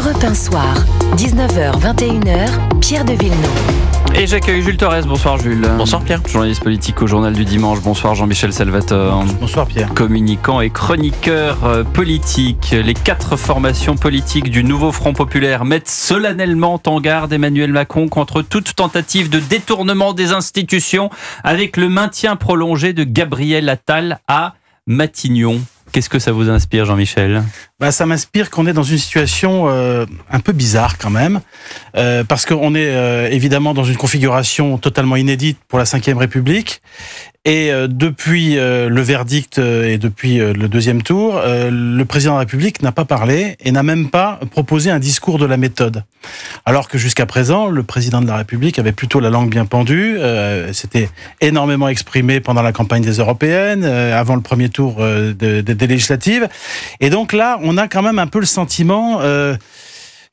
Europe 1 Soir, 19h-21h, Pierre de Villeneuve. Et j'accueille Jules Torres. Bonsoir Jules. Bonsoir Pierre. Journaliste politique au Journal du Dimanche. Bonsoir Jean-Michel Salvatore. Bonsoir Pierre. Communicant et chroniqueur politique. Les 4 formations politiques du nouveau Front Populaire mettent solennellement en garde Emmanuel Macron contre toute tentative de détournement des institutions avec le maintien prolongé de Gabriel Attal à Matignon. Qu'est-ce que ça vous inspire, Jean-Michel ? Ça m'inspire qu'on est dans une situation un peu bizarre quand même, parce qu'on est évidemment dans une configuration totalement inédite pour la Ve République. Et depuis le verdict et depuis le deuxième tour, le président de la République n'a pas parlé et n'a même pas proposé un discours de la méthode. Alors que jusqu'à présent, le président de la République avait plutôt la langue bien pendue, s'était énormément exprimé pendant la campagne des européennes, avant le premier tour des législatives. Et donc là, on a quand même un peu le sentiment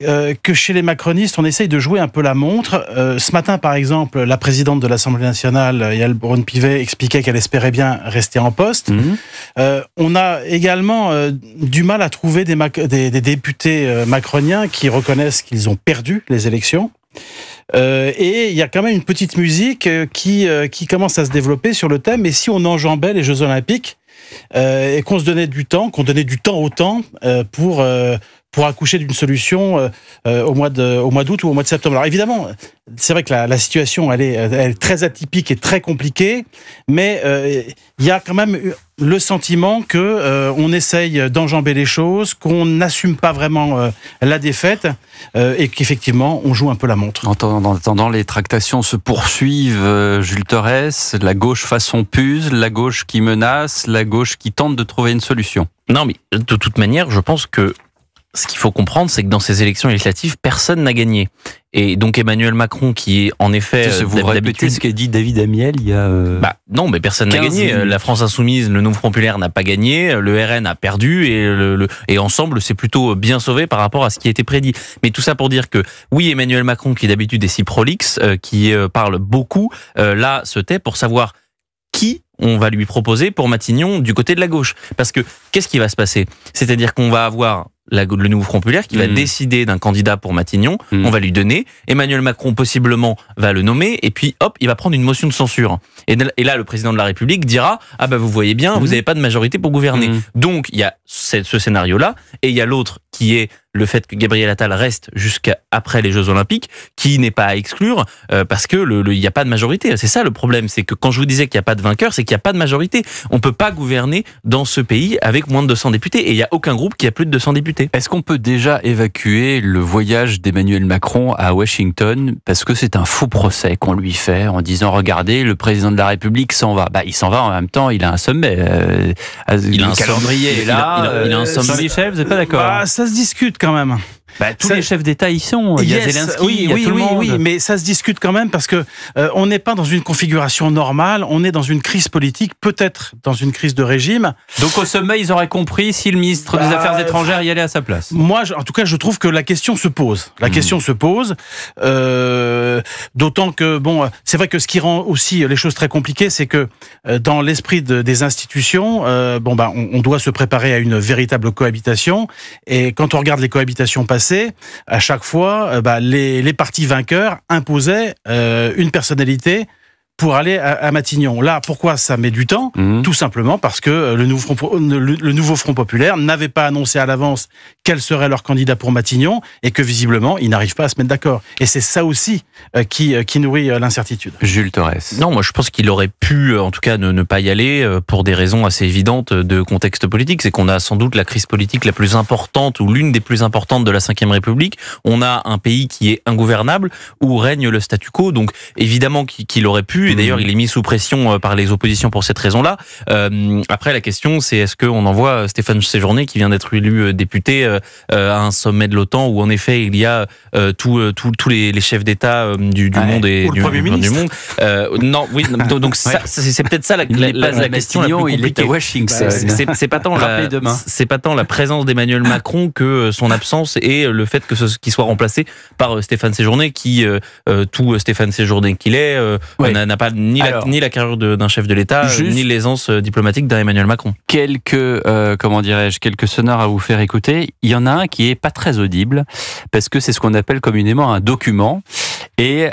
que chez les macronistes, on essaye de jouer un peu la montre. Ce matin, par exemple, la présidente de l'Assemblée nationale, Yael Braun-Pivet, expliquait qu'elle espérait bien rester en poste. On a également du mal à trouver des députés macroniens qui reconnaissent qu'ils ont perdu les élections. Et il y a quand même une petite musique qui commence à se développer sur le thème. Et si on enjambait les Jeux Olympiques et qu'on se donnait du temps, qu'on donnait du temps au temps pour accoucher d'une solution au mois d'août ou au mois de septembre. Alors évidemment, c'est vrai que la situation elle est très atypique et très compliquée, mais il y a quand même le sentiment que on essaye d'enjamber les choses, qu'on n'assume pas vraiment la défaite et qu'effectivement on joue un peu la montre. En attendant, les tractations se poursuivent. Jules Torres, la gauche façon Puz, la gauche qui menace, la gauche qui tente de trouver une solution. Non, mais de toute manière, je pense que ce qu'il faut comprendre, c'est que dans ces élections législatives, personne n'a gagné. Et donc Emmanuel Macron, qui est en effet vous répétez ce qu'a dit David Amiel il y a... non, mais personne n'a gagné. La France Insoumise, le Nouveau Front Populaire n'a pas gagné, le RN a perdu, et ensemble, c'est plutôt bien sauvé par rapport à ce qui a été prédit. Mais tout ça pour dire que, oui, Emmanuel Macron, qui d'habitude est si prolixe, qui parle beaucoup, là, se tait pour savoir qui on va lui proposer pour Matignon du côté de la gauche. Parce que, qu'est-ce qui va se passer ? C'est-à-dire qu'on va avoir le Nouveau Front Populaire qui va décider d'un candidat pour Matignon, on va lui donner, Emmanuel Macron possiblement va le nommer, et puis hop, il va prendre une motion de censure. Et là, le président de la République dira, ah bah vous voyez bien, vous n'avez pas de majorité pour gouverner. Donc il y a ce scénario-là, et il y a l'autre qui est le fait que Gabriel Attal reste jusqu'après les Jeux Olympiques, qui n'est pas à exclure, parce que il n'y a pas de majorité. C'est ça le problème, c'est que quand je vous disais qu'il n'y a pas de vainqueur, c'est qu'il n'y a pas de majorité. On ne peut pas gouverner dans ce pays avec moins de 200 députés, et il n'y a aucun groupe qui a plus de 200 députés. Est-ce qu'on peut déjà évacuer le voyage d'Emmanuel Macron à Washington parce que c'est un faux procès qu'on lui fait en disant regardez, le président de la République s'en va. Il s'en va en même temps, il a un sommet. Il a un calendrier. Il a un sommet. Jean-Michel, vous n'êtes pas d'accord ? Ça se discute quand même. Tous les chefs d'État y sont. Il y a Zelensky, il y a tout le monde. Oui, mais ça se discute quand même parce que on n'est pas dans une configuration normale. On est dans une crise politique, peut-être dans une crise de régime. Donc au sommet, ils auraient compris si le ministre des Affaires étrangères y allait à sa place. Moi, en tout cas, je trouve que la question se pose. La question se pose. D'autant que c'est vrai que ce qui rend aussi les choses très compliquées, c'est que dans l'esprit des institutions, on doit se préparer à une véritable cohabitation. Et quand on regarde les cohabitations passées, à chaque fois, les partis vainqueurs imposaient une personnalité pour aller à Matignon. Là, pourquoi ça met du temps ? Tout simplement parce que le nouveau Front Populaire n'avait pas annoncé à l'avance quel serait leur candidat pour Matignon et que visiblement, ils n'arrivent pas à se mettre d'accord. Et c'est ça aussi qui nourrit l'incertitude. Jules Torres. Non, moi je pense qu'il aurait pu, en tout cas, ne pas y aller pour des raisons assez évidentes de contexte politique. C'est qu'on a sans doute la crise politique la plus importante ou l'une des plus importantes de la Ve République. On a un pays qui est ingouvernable où règne le statu quo. Donc évidemment qu'il aurait pu. Et d'ailleurs, il est mis sous pression par les oppositions pour cette raison-là. Après, la question, c'est est-ce qu'on envoie Stéphane Séjourné, qui vient d'être élu député, à un sommet de l'OTAN où, en effet, il y a tous les chefs d'État du monde et du monde. Non, oui. Donc c'est peut-être ça la question la plus compliquée. Il est à Washington. C'est pas tant la présence d'Emmanuel Macron que son absence et le fait qu'il soit remplacé par Stéphane Séjourné, qui tout Stéphane Séjourné qu'il est n'a pas ni la carrure d'un chef de l'État, ni l'aisance diplomatique d'Emmanuel Macron. Quelques sonores à vous faire écouter. Il y en a un qui est pas très audible, parce que c'est ce qu'on appelle communément un document. Et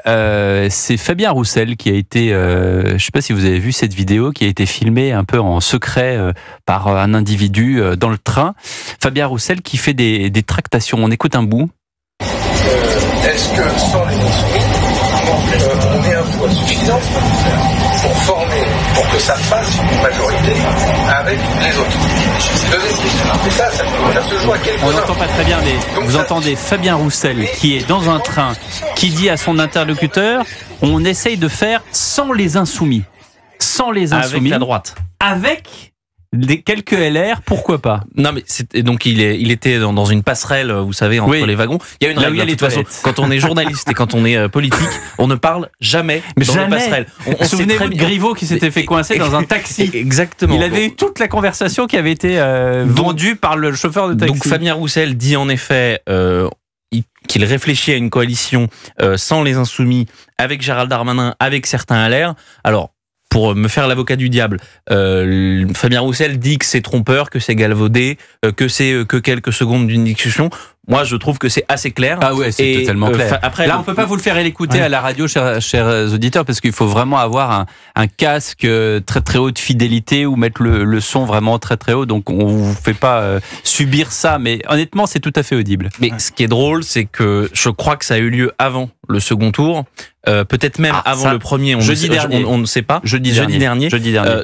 c'est Fabien Roussel qui a été, je ne sais pas si vous avez vu cette vidéo, qui a été filmée un peu en secret par un individu dans le train. Fabien Roussel qui fait des tractations. On écoute un bout. Est-ce que sans les insoumis, on est un poids suffisant pour que ça fasse une majorité avec les autres? Et ça se joue à quelques-uns. On n'entend pas très bien, mais vous entendez Fabien Roussel qui est dans un train, qui dit à son interlocuteur, on essaye de faire sans les insoumis. Sans les insoumis. Avec la droite. Avec quelques LR, pourquoi pas? Non, mais donc il était dans une passerelle, vous savez, entre les wagons. Il y a une règle, de toute façon, quand on est journaliste et quand on est politique, on ne parle jamais dans les passerelles. On souvenez-vous de Griveaux qui s'était fait coincer dans un taxi. Exactement. Il avait eu toute la conversation qui avait été vendue par le chauffeur de taxi. Donc Fabien Roussel dit en effet qu'il réfléchit à une coalition sans les insoumis, avec Gérald Darmanin, avec certains LR. Alors, pour me faire l'avocat du diable, Fabien Roussel dit que c'est trompeur, que c'est galvaudé, que c'est que quelques secondes d'une discussion. Moi, je trouve que c'est assez clair. Ah ouais, c'est totalement clair. Après, là, on peut pas vous le faire écouter à la radio, chers auditeurs, parce qu'il faut vraiment avoir un casque très très haut de fidélité ou mettre le son vraiment très très haut. Donc, on vous fait pas subir ça, mais honnêtement, c'est tout à fait audible. Mais ce qui est drôle, c'est que je crois que ça a eu lieu avant le second tour, peut-être même avant le premier. On ne sait pas. Jeudi dernier.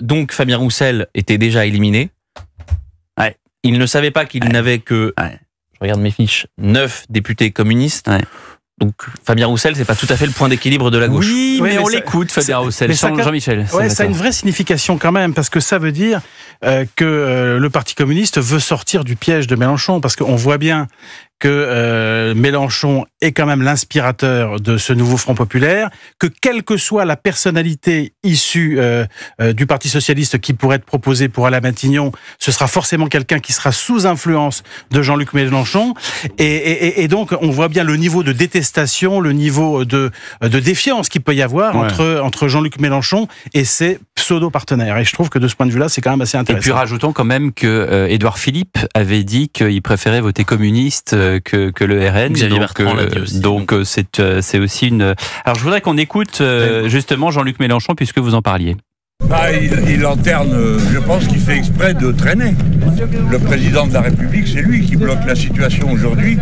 Donc, Fabien Roussel était déjà éliminé. Ouais. Il ne savait pas qu'il n'avait que... Je regarde mes fiches, 9 députés communistes. Ouais. Donc Fabien Roussel, c'est pas tout à fait le point d'équilibre de la gauche. Oui, mais on l'écoute, Fabien Roussel. Jean-Michel. Ouais, ça a une vraie signification quand même, parce que ça veut dire que le Parti communiste veut sortir du piège de Mélenchon, parce qu'on voit bien que Mélenchon est quand même l'inspirateur de ce nouveau Front populaire, que quelle que soit la personnalité issue du Parti socialiste qui pourrait être proposée pour aller à Matignon, ce sera forcément quelqu'un qui sera sous influence de Jean-Luc Mélenchon. Et donc, on voit bien le niveau de détestation, le niveau de défiance qu'il peut y avoir entre Jean-Luc Mélenchon et ses pseudo-partenaires. Et je trouve que de ce point de vue-là, c'est quand même assez intéressant. Et puis rajoutons quand même que Édouard Philippe avait dit qu'il préférait voter communiste que le RN. Xavier Bertrand l'a dit aussi. Donc c'est aussi une... Alors je voudrais qu'on écoute justement Jean-Luc Mélenchon, puisque vous en parliez. Il lanterne, je pense qu'il fait exprès de traîner. Le président de la République, c'est lui qui bloque la situation aujourd'hui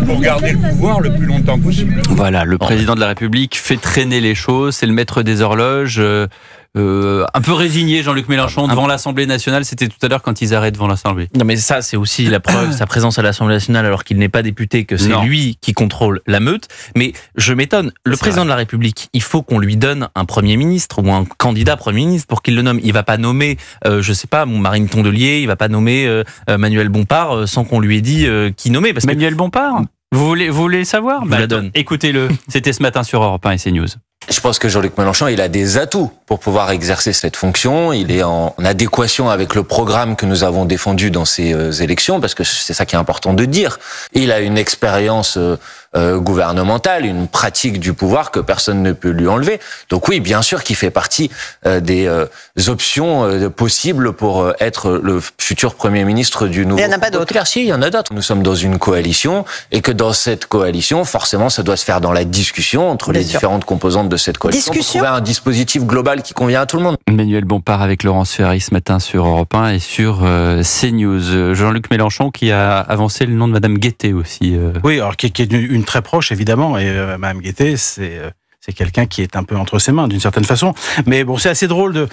pour garder le pouvoir le plus longtemps possible. Voilà, le président de la République fait traîner les choses, c'est le maître des horloges. Un peu résigné, Jean-Luc Mélenchon, devant l'Assemblée nationale. C'était tout à l'heure quand ils arrêtent devant l'Assemblée. Non, mais ça, c'est aussi la preuve, sa présence à l'Assemblée nationale, alors qu'il n'est pas député, que c'est lui qui contrôle la meute. Mais je m'étonne, le président de la République, il faut qu'on lui donne un Premier ministre ou un candidat Premier ministre pour qu'il le nomme. Il va pas nommer, je sais pas, Marine Tondelier, il va pas nommer Manuel Bompard sans qu'on lui ait dit qui nommer. Parce Manuel Bompard, vous voulez savoir? Je la donne. Écoutez-le, c'était ce matin sur Europe 1 et CNews. Je pense que Jean-Luc Mélenchon, il a des atouts pour pouvoir exercer cette fonction. Il est en adéquation avec le programme que nous avons défendu dans ces élections, parce que c'est ça qui est important de dire. Il a une expérience gouvernementale, une pratique du pouvoir que personne ne peut lui enlever. Donc oui, bien sûr qu'il fait partie des options possibles pour être le futur Premier ministre du nouveau. Il n'y en a pas d'autres. Si, il y en a d'autres. Nous sommes dans une coalition, et que dans cette coalition, forcément, ça doit se faire dans la discussion entre les différentes composantes de cette coalition pour trouver un dispositif global qui convient à tout le monde. Manuel Bompard avec Laurence Ferrari ce matin sur Europe 1 et sur CNews. Jean-Luc Mélenchon qui a avancé le nom de Madame Guettet aussi. Oui, alors qui est une très proche évidemment, et Madame Guettet, c'est quelqu'un qui est un peu entre ses mains d'une certaine façon. Mais bon, c'est assez drôle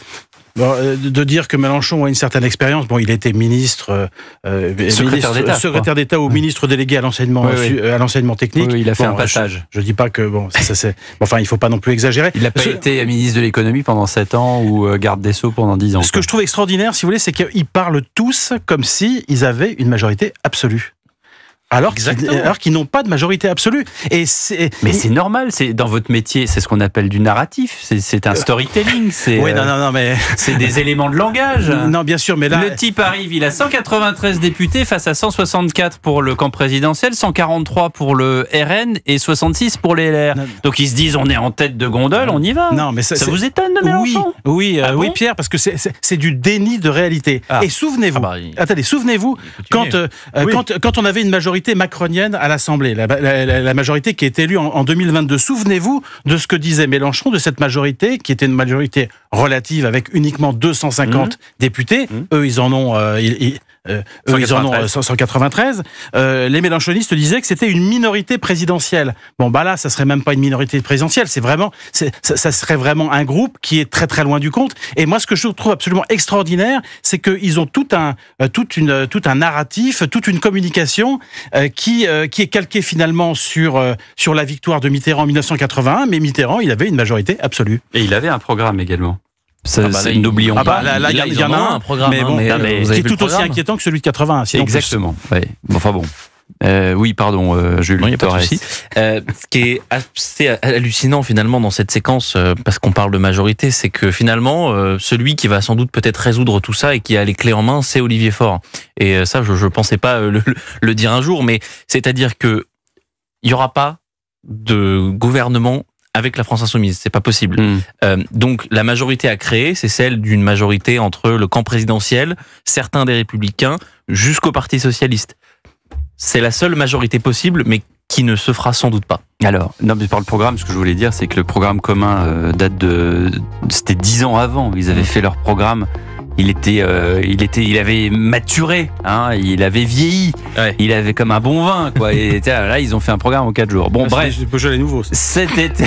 de dire que Mélenchon a une certaine expérience. Bon, il était ministre, secrétaire d'État ou ministre délégué à l'enseignement, à l'enseignement technique. Oui, il a fait un passage. Je dis pas que enfin, il faut pas non plus exagérer. Il n'a pas été ministre de l'économie pendant 7 ans ou garde des Sceaux pendant 10 ans. Ce que je trouve extraordinaire, si vous voulez, c'est qu'ils parlent tous comme si ils avaient une majorité absolue. alors qu'ils n'ont pas de majorité absolue. Mais c'est normal, c'est dans votre métier, c'est ce qu'on appelle du narratif, c'est un storytelling, oui, non, mais c'est des éléments de langage. Non, bien sûr, mais là, le type arrive, il a 193 députés face à 164 pour le camp présidentiel, 143 pour le RN et 66 pour les LR. Non. Donc ils se disent, on est en tête de gondole, on y va. Non, mais ça vous étonne de Mélenchon? Oui, Ah bon Pierre, parce que c'est du déni de réalité. Et souvenez-vous, souvenez-vous, quand on avait une majorité macronienne à l'Assemblée, la majorité qui est élue en 2022, souvenez-vous de ce que disait Mélenchon de cette majorité, qui était une majorité relative avec uniquement 250 députés. Eux, ils en ont... ils en ont 193. Les mélenchonistes disaient que c'était une minorité présidentielle. Bon, bah là, ça serait même pas une minorité présidentielle. Ça serait vraiment un groupe qui est très très loin du compte. Et moi, ce que je trouve absolument extraordinaire, c'est qu'ils ont tout un narratif, toute une communication qui est calquée finalement sur la victoire de Mitterrand en 1981. Mais Mitterrand, il avait une majorité absolue. Et il avait un programme également. N'oublions pas. Là, il y en a un programme, mais bon, qui est tout aussi inquiétant que celui de 80. Exactement. Ouais. Enfin bon. Oui, pardon, Jules. Non, il n'y a pas de souci. Ce qui est assez hallucinant finalement dans cette séquence, parce qu'on parle de majorité, c'est que finalement, celui qui va sans doute peut-être résoudre tout ça et qui a les clés en main, c'est Olivier Faure. Et ça, je ne pensais pas le dire un jour, mais c'est-à-dire que il n'y aura pas de gouvernement avec la France Insoumise, c'est pas possible. Donc la majorité à créer, c'est celle d'une majorité entre le camp présidentiel, certains des Républicains, jusqu'au Parti Socialiste. C'est la seule majorité possible, mais qui ne se fera sans doute pas. Alors, non, mais par le programme, ce que je voulais dire, c'est que le programme commun c'était 10 ans avant. Ils avaient fait leur programme. Il avait maturé, hein, il avait vieilli, il avait comme un bon vin, quoi. Et là, ils ont fait un programme en 4 jours. Bon, bref. Beaujolais nouveau. Cet été.